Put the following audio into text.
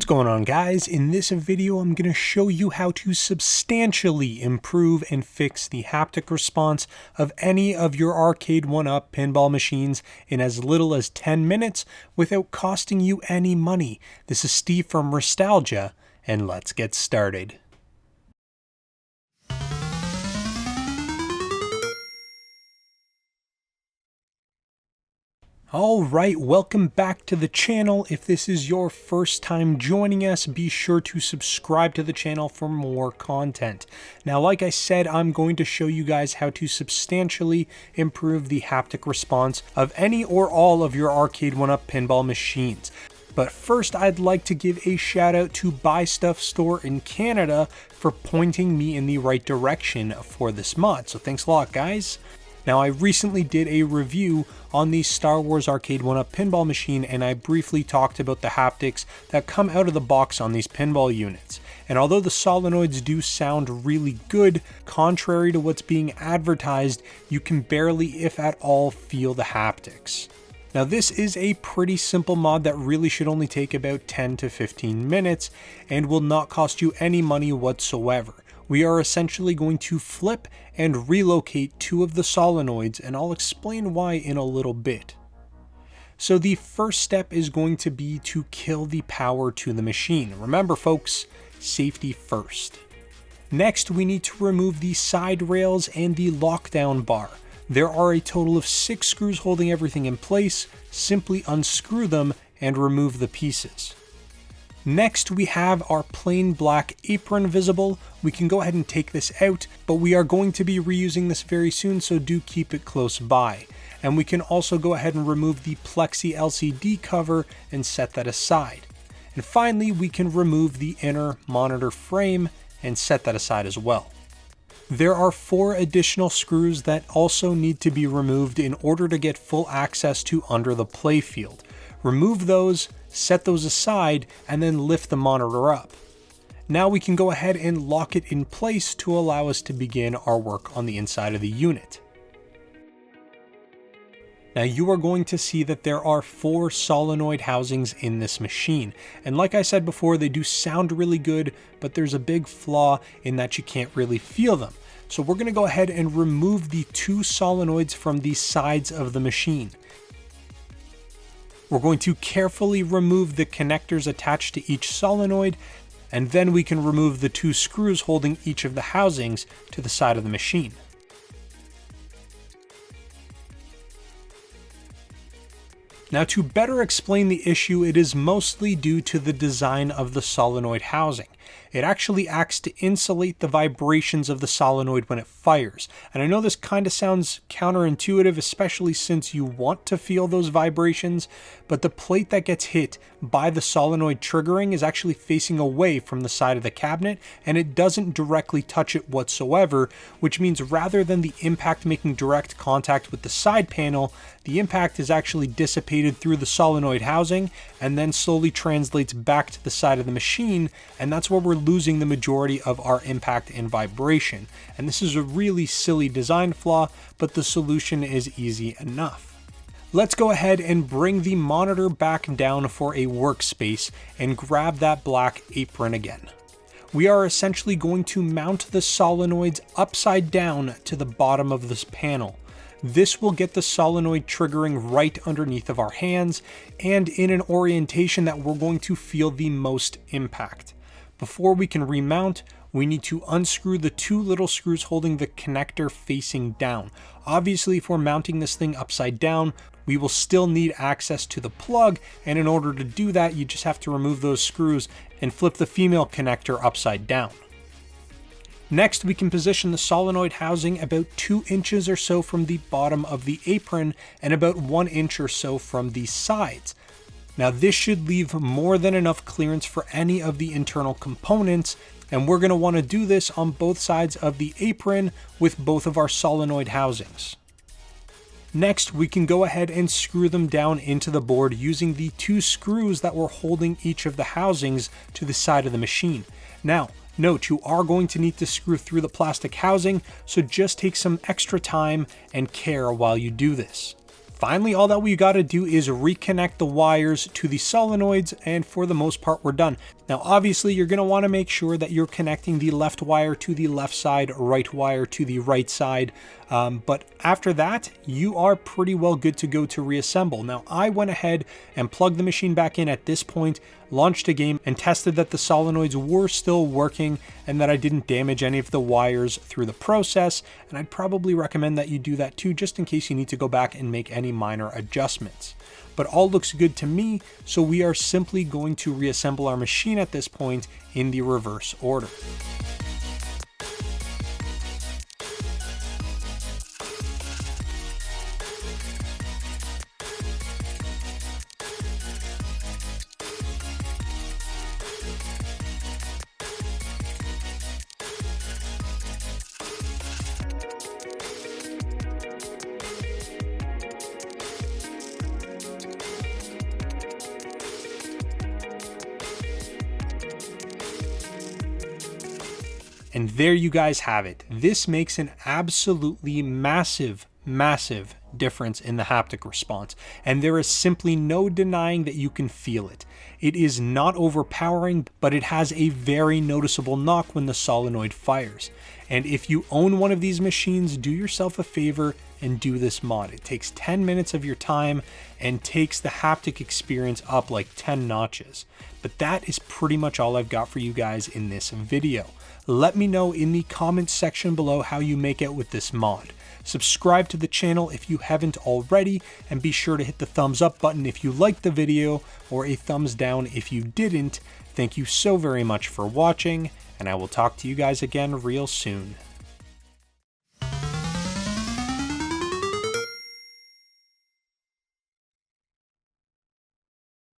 What's going on, guys? In this video I'm going to show you how to substantially improve and fix the haptic response of any of your Arcade1UP pinball machines in as little as 10 minutes without costing you any money. This is Steve from Restalgia, and let's get started. Alright, welcome back to the channel. If this is your first time joining us, be sure to subscribe to the channel for more content. Now, like I said, I'm going to show you guys how to substantially improve the haptic response of any or all of your Arcade1UP pinball machines. But first, I'd like to give a shout out to BuyStuff Store in Canada for pointing me in the right direction for this mod. So thanks a lot, guys. Now, I recently did a review on the Star Wars Arcade1UP pinball machine, and I briefly talked about the haptics that come out of the box on these pinball units. And although the solenoids do sound really good, contrary to what's being advertised, you can barely, if at all, feel the haptics. Now, this is a pretty simple mod that really should only take about 10 to 15 minutes and will not cost you any money whatsoever. We are essentially going to flip and relocate two of the solenoids, and I'll explain why in a little bit. So the first step is going to be to kill the power to the machine. Remember, folks, safety first. Next, we need to remove the side rails and the lockdown bar. There are a total of 6 screws holding everything in place. Simply unscrew them and remove the pieces. Next, we have our plain black apron visible. We can go ahead and take this out, but we are going to be reusing this very soon, so do keep it close by. And we can also go ahead and remove the Plexi LCD cover and set that aside. And finally, we can remove the inner monitor frame and set that aside as well. There are 4 additional screws that also need to be removed in order to get full access to under the playfield. Remove those, set those aside, and then lift the monitor up. Now we can go ahead and lock it in place to allow us to begin our work on the inside of the unit. Now you are going to see that there are 4 solenoid housings in this machine. And like I said before, they do sound really good, but there's a big flaw in that you can't really feel them. So we're going to go ahead and remove the 2 solenoids from the sides of the machine. We're going to carefully remove the connectors attached to each solenoid, and then we can remove the 2 screws holding each of the housings to the side of the machine. Now, to better explain the issue, it is mostly due to the design of the solenoid housing. It actually acts to insulate the vibrations of the solenoid when it fires. And I know this kind of sounds counterintuitive, especially since you want to feel those vibrations, but the plate that gets hit by the solenoid triggering is actually facing away from the side of the cabinet, and it doesn't directly touch it whatsoever, which means rather than the impact making direct contact with the side panel, the impact is actually dissipated through the solenoid housing and then slowly translates back to the side of the machine, and that's where we're losing the majority of our impact and vibration. And this is a really silly design flaw, but the solution is easy enough. Let's go ahead and bring the monitor back down for a workspace and grab that black apron again. We are essentially going to mount the solenoids upside down to the bottom of this panel. This will get the solenoid triggering right underneath of our hands and in an orientation that we're going to feel the most impact. Before we can remount, we need to unscrew the 2 little screws holding the connector facing down. Obviously, if we're mounting this thing upside down, we will still need access to the plug, and in order to do that, you just have to remove those screws and flip the female connector upside down. Next, we can position the solenoid housing about 2 inches or so from the bottom of the apron and about 1 inch or so from the sides. Now, this should leave more than enough clearance for any of the internal components, and we're going to want to do this on both sides of the apron with both of our solenoid housings. Next, we can go ahead and screw them down into the board using the 2 screws that were holding each of the housings to the side of the machine. Now, note, you are going to need to screw through the plastic housing, so just take some extra time and care while you do this. Finally, all that we got to do is reconnect the wires to the solenoids, and for the most part, we're done. Now, obviously, you're going to want to make sure that you're connecting the left wire to the left side, right wire to the right side. But after that, you are pretty well good to go to reassemble. Now, I went ahead and plugged the machine back in at this point, launched a game, and tested that the solenoids were still working and that I didn't damage any of the wires through the process. And I'd probably recommend that you do that too, just in case you need to go back and make any minor adjustments. But all looks good to me, so we are simply going to reassemble our machine at this point in the reverse order. And there you guys have it. This makes an absolutely massive difference in the haptic response, and there is simply no denying that you can feel it. It is not overpowering, but it has a very noticeable knock when the solenoid fires. And if you own one of these machines, do yourself a favor and do this mod. It takes 10 minutes of your time and takes the haptic experience up like 10 notches. But that is pretty much all I've got for you guys in this video. Let me know in the comments section below how you make it with this mod. Subscribe to the channel if you haven't already, and be sure to hit the thumbs up button if you liked the video, or a thumbs down if you didn't. Thank you so very much for watching, and I will talk to you guys again real soon.